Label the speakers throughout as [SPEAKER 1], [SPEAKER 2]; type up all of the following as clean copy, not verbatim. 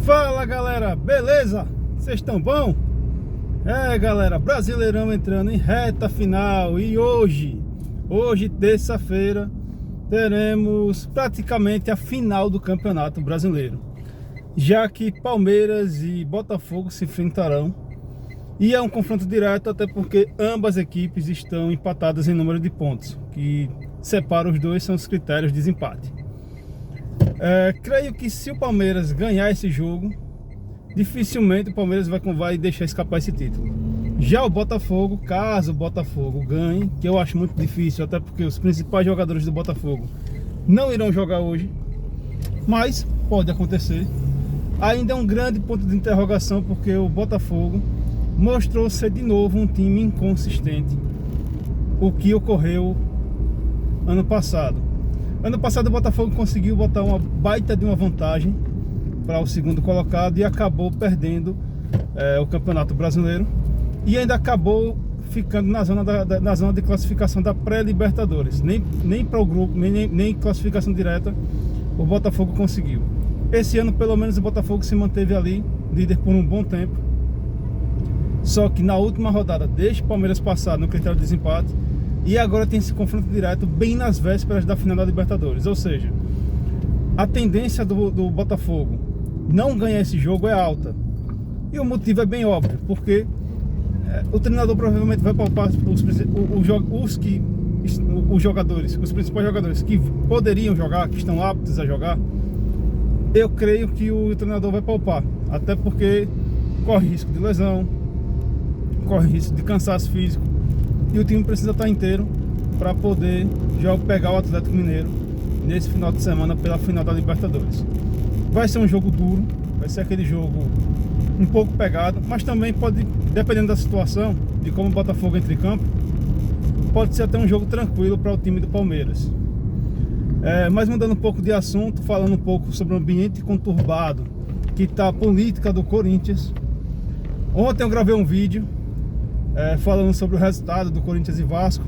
[SPEAKER 1] Fala galera, beleza? Vocês estão bom? Galera, Brasileirão entrando em reta final e hoje terça-feira, teremos praticamente a final do Campeonato Brasileiro, já que Palmeiras e Botafogo se enfrentarão e é um confronto direto, até porque ambas equipes estão empatadas em número de pontos, que separa os dois são os critérios de desempate. Creio que se o Palmeiras ganhar esse jogo, dificilmente o Palmeiras vai deixar escapar esse título. Já o Botafogo, caso o Botafogo ganhe, que eu acho muito difícil, até porque os principais jogadores do Botafogo não irão jogar hoje, mas pode acontecer. Ainda é um grande ponto de interrogação, porque o Botafogo mostrou ser de novo um time inconsistente, o que ocorreu ano passado. Ano passado o Botafogo conseguiu botar uma baita de uma vantagem para o segundo colocado e acabou perdendo o Campeonato Brasileiro e ainda acabou ficando na zona de classificação da pré-Libertadores. Nem para o grupo, nem classificação direta o Botafogo conseguiu. Esse ano pelo menos o Botafogo se manteve ali, líder por um bom tempo. Só que na última rodada deixa o Palmeiras passar no critério de desempate e agora tem esse confronto direto bem nas vésperas da final da Libertadores. Ou seja, a tendência do Botafogo não ganhar esse jogo é alta. E o motivo é bem óbvio, porque o treinador provavelmente vai poupar os jogadores, os principais jogadores que poderiam jogar, que estão aptos a jogar. Eu creio que o treinador vai poupar, até porque corre risco de lesão, corre risco de cansaço físico. E o time precisa estar inteiro para poder pegar o Atlético Mineiro nesse final de semana pela final da Libertadores. Vai ser um jogo duro, vai ser aquele jogo um pouco pegado, mas também pode, dependendo da situação, de como o Botafogo entra em campo, pode ser até um jogo tranquilo para o time do Palmeiras. Mas mudando um pouco de assunto, falando um pouco sobre o ambiente conturbado que está a política do Corinthians. Ontem eu gravei um vídeo falando sobre o resultado do Corinthians e Vasco,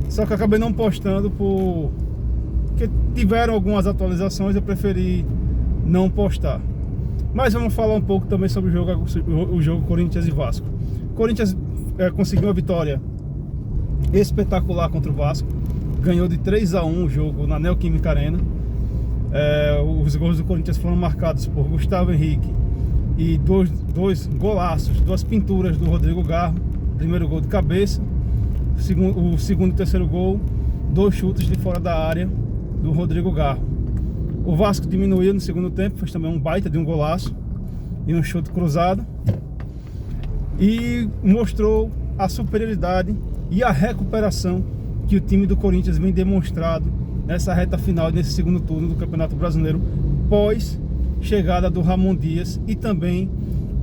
[SPEAKER 1] só que eu acabei não postando porque tiveram algumas atualizações, eu preferi não postar. Mas vamos falar um pouco também sobre o jogo Corinthians e Vasco. Corinthians conseguiu uma vitória espetacular contra o Vasco, ganhou de 3-1 o jogo na Neoquímica Arena. Os gols do Corinthians foram marcados por Gustavo Henrique e dois golaços, duas pinturas do Rodrigo Garro. Primeiro gol de cabeça, o segundo e terceiro gol, 2 chutes de fora da área do Rodrigo Garro. O Vasco diminuiu no segundo tempo, fez também um baita de um golaço e um chute cruzado, e mostrou a superioridade e a recuperação que o time do Corinthians vem demonstrado nessa reta final, nesse segundo turno do Campeonato Brasileiro, pós chegada do Ramon Dias e também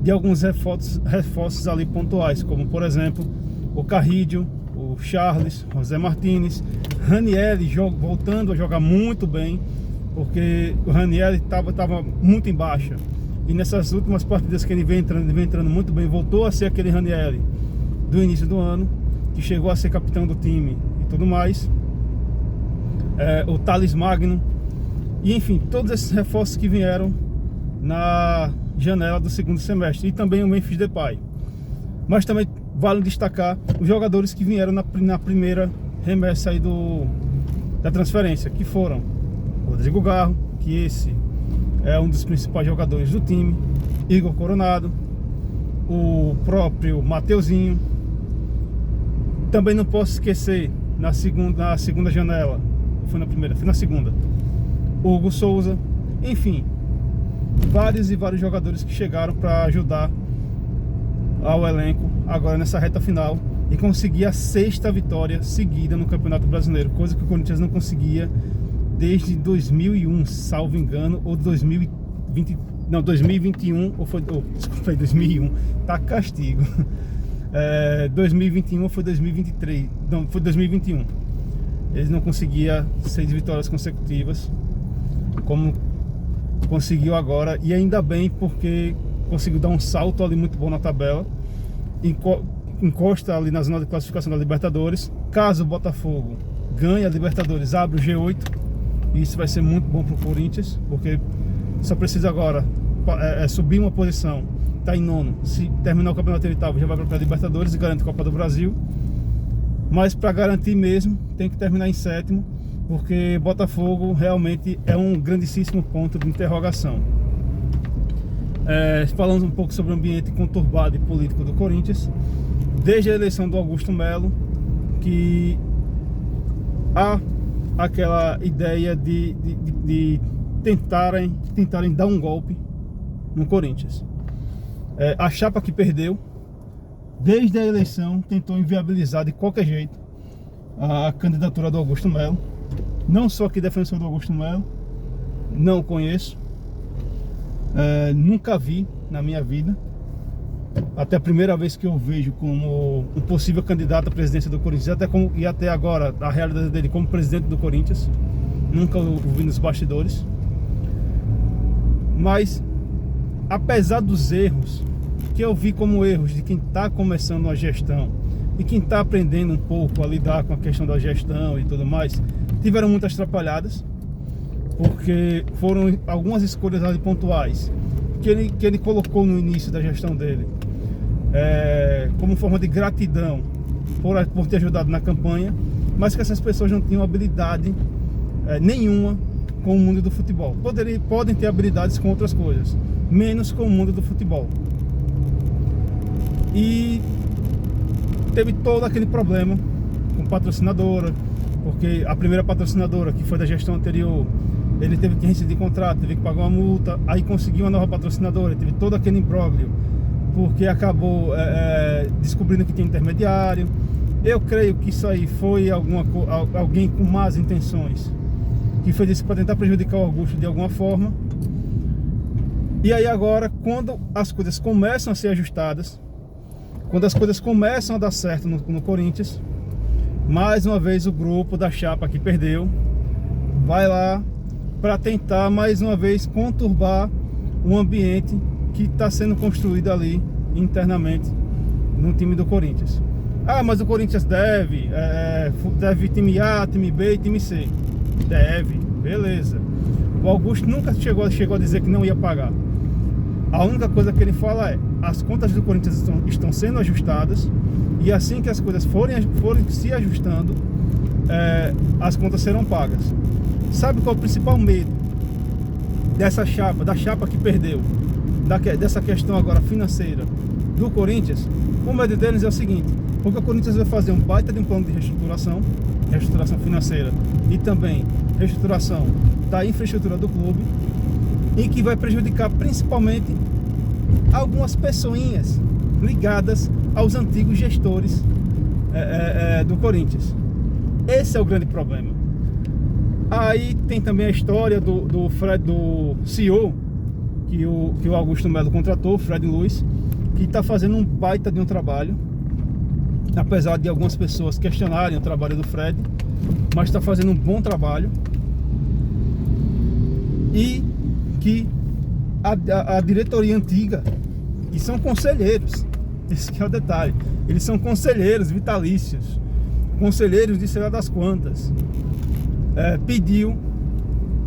[SPEAKER 1] de alguns reforços ali pontuais, como por exemplo o Carrídio, o Charles, José Martínez, Raniel voltando a jogar muito bem, porque o Raniel estava muito em baixa, e nessas últimas partidas que ele vem entrando muito bem, voltou a ser aquele Raniel do início do ano, que chegou a ser capitão do time e tudo mais. O Thales Magno, e enfim, todos esses reforços que vieram na janela do segundo semestre, e também o Memphis Depay. Mas também vale destacar os jogadores que vieram na primeira remessa aí da transferência, que foram Rodrigo Garro, que esse é um dos principais jogadores do time, Igor Coronado, o próprio Mateuzinho. Também não posso esquecer na segunda janela, foi na primeira, foi na segunda, Hugo Souza. Enfim, vários jogadores que chegaram para ajudar ao elenco agora nessa reta final e conseguir a 6ª vitória seguida no Campeonato Brasileiro, coisa que o Corinthians não conseguia desde 2001, salvo engano, ou 2021, ou foi 2001, tá castigo. 2021 ou foi 2023, não, foi 2021. Eles não conseguiam 6 vitórias consecutivas como conseguiu agora, e ainda bem, porque conseguiu dar um salto ali muito bom na tabela, encosta ali na zona de classificação da Libertadores. Caso o Botafogo ganhe a Libertadores, abre o G8, e isso vai ser muito bom para o Corinthians, porque só precisa agora subir uma posição, está em nono. Se terminar o campeonato oitavo, já vai para a Libertadores e garante a Copa do Brasil. Mas para garantir mesmo, tem que terminar em sétimo, porque Botafogo realmente é um grandíssimo ponto de interrogação. Falando um pouco sobre o ambiente conturbado e político do Corinthians, desde a eleição do Augusto Melo, que há aquela ideia de tentarem dar um golpe no Corinthians. A chapa que perdeu, desde a eleição, tentou inviabilizar de qualquer jeito a candidatura do Augusto Melo. Não sou aqui defensor do Augusto Melo, não o conheço, nunca vi na minha vida. Até a primeira vez que eu vejo como um possível candidato à presidência do Corinthians, e até agora a realidade dele como presidente do Corinthians, nunca o vi nos bastidores. Mas apesar dos erros que eu vi como erros de quem está começando a gestão e quem está aprendendo um pouco a lidar com a questão da gestão e tudo mais, tiveram muitas atrapalhadas, porque foram algumas escolhas ali pontuais que ele colocou no início da gestão dele, como forma de gratidão por ter ajudado na campanha, mas que essas pessoas não tinham habilidade nenhuma com o mundo do futebol. Podem ter habilidades com outras coisas, menos com o mundo do futebol. E teve todo aquele problema com patrocinadora, porque a primeira patrocinadora, que foi da gestão anterior, ele teve que rescindir contrato, teve que pagar uma multa, aí conseguiu uma nova patrocinadora, teve todo aquele imbróglio, porque acabou descobrindo que tinha intermediário. Eu creio que isso aí foi alguém com más intenções, que fez isso para tentar prejudicar o Augusto de alguma forma. E aí agora, quando as coisas começam a ser ajustadas, quando as coisas começam a dar certo no Corinthians, mais uma vez o grupo da chapa que perdeu vai lá para tentar mais uma vez conturbar o ambiente que está sendo construído ali internamente no time do Corinthians. Mas o Corinthians deve time A, time B e time C. Deve, beleza. O Augusto nunca chegou a dizer que não ia pagar. A única coisa que ele fala as contas do Corinthians estão sendo ajustadas, e assim que as coisas forem se ajustando, as contas serão pagas. Sabe qual é o principal medo dessa chapa, da chapa que perdeu, dessa questão agora financeira do Corinthians? O medo deles é o seguinte: porque o Corinthians vai fazer um baita de um plano de reestruturação financeira e também reestruturação da infraestrutura do clube, e que vai prejudicar principalmente algumas pessoinhas ligadas aos antigos gestores do Corinthians. Esse é o grande problema. Aí tem também a história do CEO que o Augusto Melo contratou, Fred Luiz, que está fazendo um baita de um trabalho, apesar de algumas pessoas questionarem o trabalho do Fred, mas está fazendo um bom trabalho. E que a diretoria antiga, e são conselheiros, esse que é o detalhe, eles são conselheiros vitalícios, conselheiros de sei lá das quantas,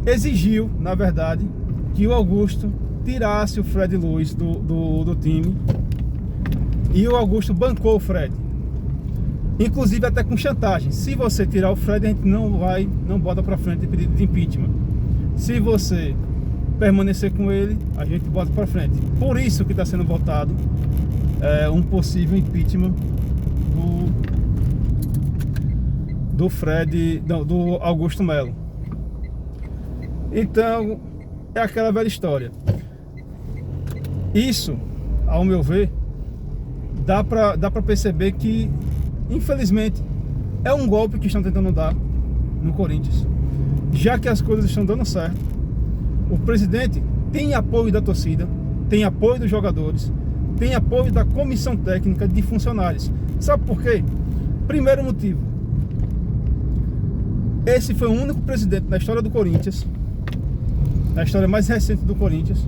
[SPEAKER 1] exigiu, na verdade, que o Augusto tirasse o Fred Luiz do time, e o Augusto bancou o Fred, inclusive até com chantagem: se você tirar o Fred, a gente não bota pra frente pedido de impeachment. Se você permanecer com ele, a gente bota pra frente. Por isso que está sendo votado um possível impeachment do Fred, do Augusto Melo. Então é aquela velha história. Isso, ao meu ver, dá pra perceber que, infelizmente, é um golpe que estão tentando dar no Corinthians, já que as coisas estão dando certo. O presidente tem apoio da torcida, tem apoio dos jogadores, tem apoio da comissão técnica, de funcionários. Sabe por quê? Primeiro motivo: esse foi o único presidente na história do Corinthians, na história mais recente do Corinthians,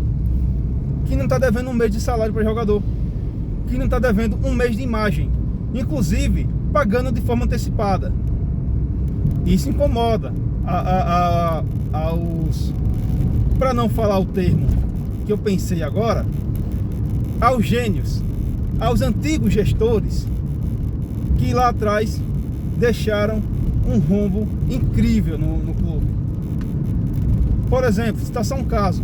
[SPEAKER 1] que não está devendo um mês de salário para jogador, que não está devendo um mês de imagem, inclusive pagando de forma antecipada. Isso incomoda aos, para não falar o termo, que eu pensei agora, aos gênios, aos antigos gestores que lá atrás deixaram um rombo incrível no clube. Por exemplo, citar só um caso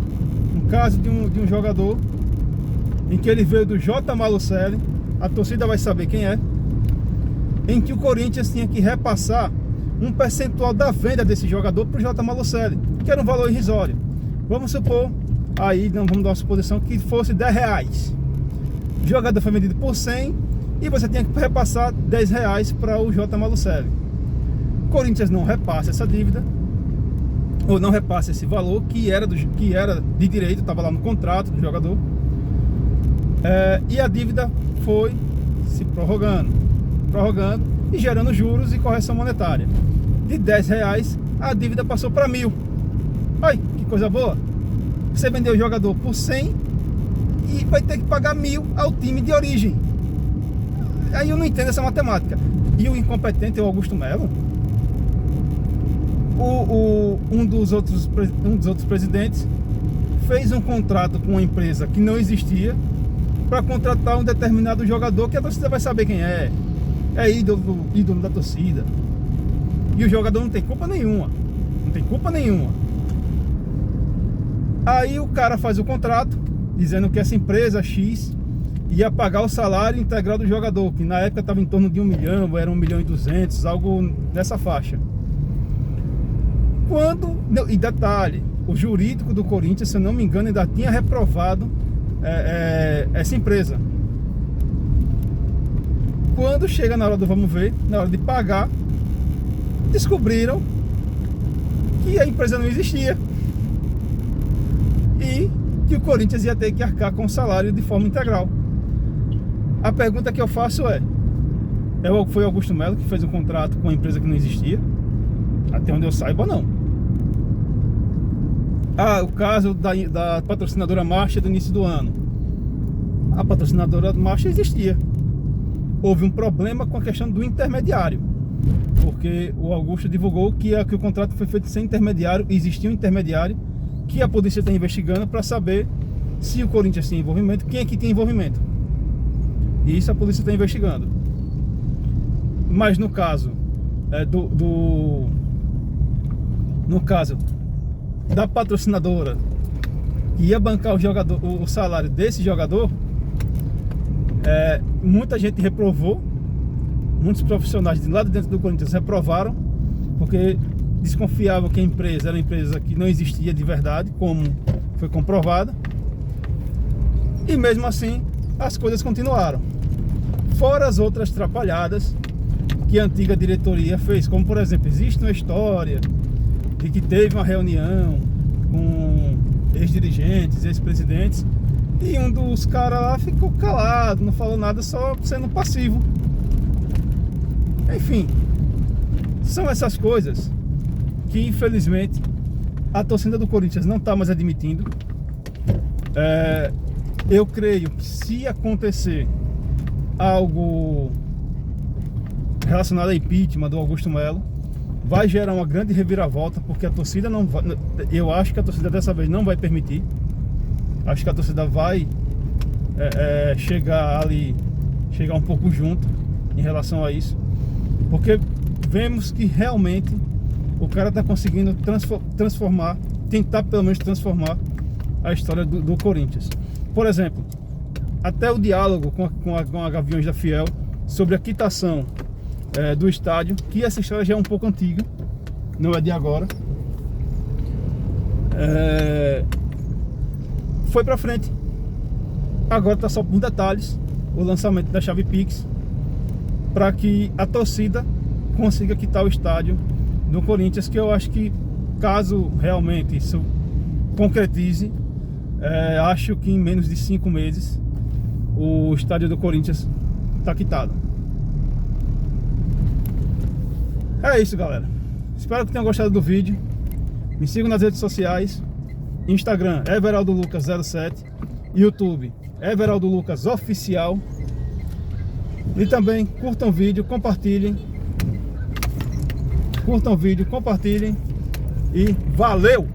[SPEAKER 1] de um jogador em que ele veio do J. Malucelli, a torcida vai saber quem é, em que o Corinthians tinha que repassar um percentual da venda desse jogador para o J. Malucelli, que era um valor irrisório. Vamos supor, aí não vamos dar uma suposição que fosse R$10. O jogador foi vendido por 100 e você tinha que repassar R$10 para o J. Malucelli. O Corinthians não repassa essa dívida, ou não repassa esse valor que era de direito, estava lá no contrato do jogador, e a dívida foi se prorrogando e gerando juros e correção monetária. De R$10 a dívida passou para 1.000. Ai, que coisa boa! Você vendeu o jogador por 100 e vai ter que pagar 1.000 ao time de origem. Aí eu não entendo essa matemática. E o incompetente é o Augusto Melo. Um dos outros presidentes fez um contrato com uma empresa que não existia para contratar um determinado jogador que a torcida vai saber quem é ídolo da torcida, e o jogador não tem culpa nenhuma. Aí o cara faz o contrato dizendo que essa empresa X ia pagar o salário integral do jogador, que na época estava em torno de 1 milhão, era 1.200.000, algo nessa faixa. E detalhe, o jurídico do Corinthians, se eu não me engano, ainda tinha reprovado essa empresa. Quando chega na hora do vamos ver, na hora de pagar, descobriram que a empresa não existia e que o Corinthians ia ter que arcar com o salário de forma integral. A pergunta que eu faço foi o Augusto Melo que fez um contrato com uma empresa que não existia? Até onde eu saiba, não. O caso da patrocinadora Marcha do início do ano. A patrocinadora Marcha existia. Houve um problema com a questão do intermediário, porque o Augusto divulgou que o contrato foi feito sem intermediário, existia um intermediário que a polícia está investigando para saber se o Corinthians tem envolvimento, quem é que tem envolvimento. E isso a polícia está investigando. Mas no caso no caso da patrocinadora que ia bancar o salário desse jogador, muita gente reprovou, muitos profissionais de lá de dentro do Corinthians reprovaram, porque desconfiavam que a empresa era uma empresa que não existia de verdade, como foi comprovada, e mesmo assim as coisas continuaram. Fora as outras atrapalhadas que a antiga diretoria fez, como por exemplo, existe uma história de que teve uma reunião com ex-dirigentes, ex-presidentes, e um dos caras lá ficou calado, não falou nada, só sendo passivo. Enfim, são essas coisas que infelizmente a torcida do Corinthians não está mais admitindo. Eu creio que se acontecer algo relacionado a impeachment do Augusto Melo, vai gerar uma grande reviravolta, porque a torcida não vai, eu acho que a torcida dessa vez não vai permitir. Acho que a torcida vai chegar um pouco junto em relação a isso, porque vemos que realmente o cara está conseguindo tentar pelo menos transformar a história do Corinthians. Por exemplo, até o diálogo com a Gaviões da Fiel sobre a quitação do estádio, que essa história já é um pouco antiga, não é de agora, foi pra frente. Agora tá só por detalhes o lançamento da chave Pix, para que a torcida consiga quitar o estádio do Corinthians, que eu acho que, caso realmente isso concretize, acho que em menos de 5 meses o estádio do Corinthians tá quitado. É isso, galera. Espero que tenham gostado do vídeo. Me sigam nas redes sociais: Instagram, EveraldoLucas07, YouTube, Everaldo Lucas Oficial. E também curtam o vídeo, compartilhem. Curtam o vídeo, compartilhem. E valeu!